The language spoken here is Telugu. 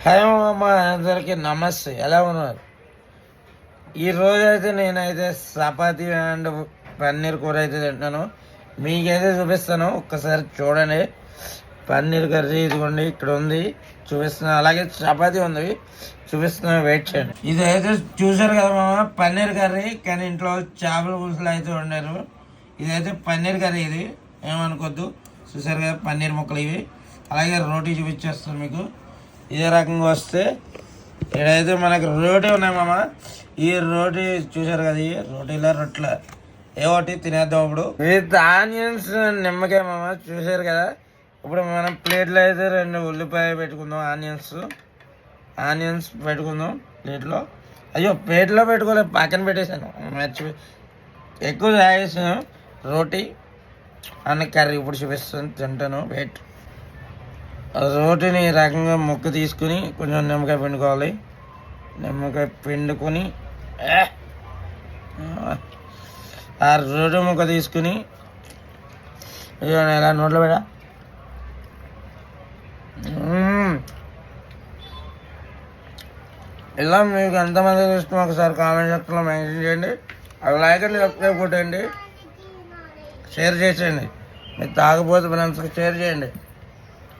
హాయ్ అమ్మ, అందరికి నమస్తే. ఎలా ఉన్నారు? ఈరోజు అయితే నేనైతే చపాతీ అండ్ పన్నీర్ కూర అయితే తింటాను. మీకైతే చూపిస్తాను, ఒక్కసారి చూడండి. పన్నీర్ కర్రీ ఇదిగోండి ఇక్కడ ఉంది, చూపిస్తున్నాను. అలాగే చపాతీ ఉంది, చూపిస్తున్నాను. వెయిట్ చేయండి. ఇది అయితే చూసారు కదా మామ, పన్నీర్ కర్రీ. కానీ ఇంట్లో చేపల పులుసులు అయితే వండారు. ఇదైతే పన్నీర్ కర్రీ, ఇది ఏమనుకోద్దు. చూసారు కదా పన్నీర్ ముక్కలు ఇవి. అలాగే రోటీ చూపించేస్తాను మీకు. ఇదే రకంగా వస్తే ఇక్కడైతే మనకు రోటీ ఉన్నాయి మామ. ఈ రోటీ చూసారు కదా, ఈ రోటీలో రొట్ల ఏ ఒకటి తినేద్దాం. ఇప్పుడు విత్ ఆనియన్స్ నిమ్మకాయ మామ, చూసారు కదా. ఇప్పుడు మనం ప్లేట్లో అయితే 2 ఉల్లిపాయ పెట్టుకుందాం. ఆనియన్స్ పెట్టుకుందాం ప్లేట్లో. అయ్యో, ప్లేట్లో పెట్టుకోలేదు, పక్కన పెట్టేశాను, మర్చిపోయి. ఎక్కువ తాగేసాను. రోటీ అన్న కర్రీ ఇప్పుడు చూపిస్తాను, తింటాను. వెయిట్. రోటీని ఈ రకంగా ముక్క తీసుకుని కొంచెం నిమ్మకాయ పిండుకోవాలి. నిమ్మకాయ పిండుకొని ఆ రోటీ ముక్క తీసుకుని ఇలా నోట్లో పెడా. ఇలా మీకు ఎంతమంది ఇష్టం ఒకసారి కామెంట్ సెక్షన్లో మెన్షన్ చేయండి. లైక్ అండ్ సబ్స్క్రైబ్ కొట్టండి, షేర్ చేసేయండి. మీరు తాగబోతే ఫ్రెండ్స్కి షేర్ చేయండి.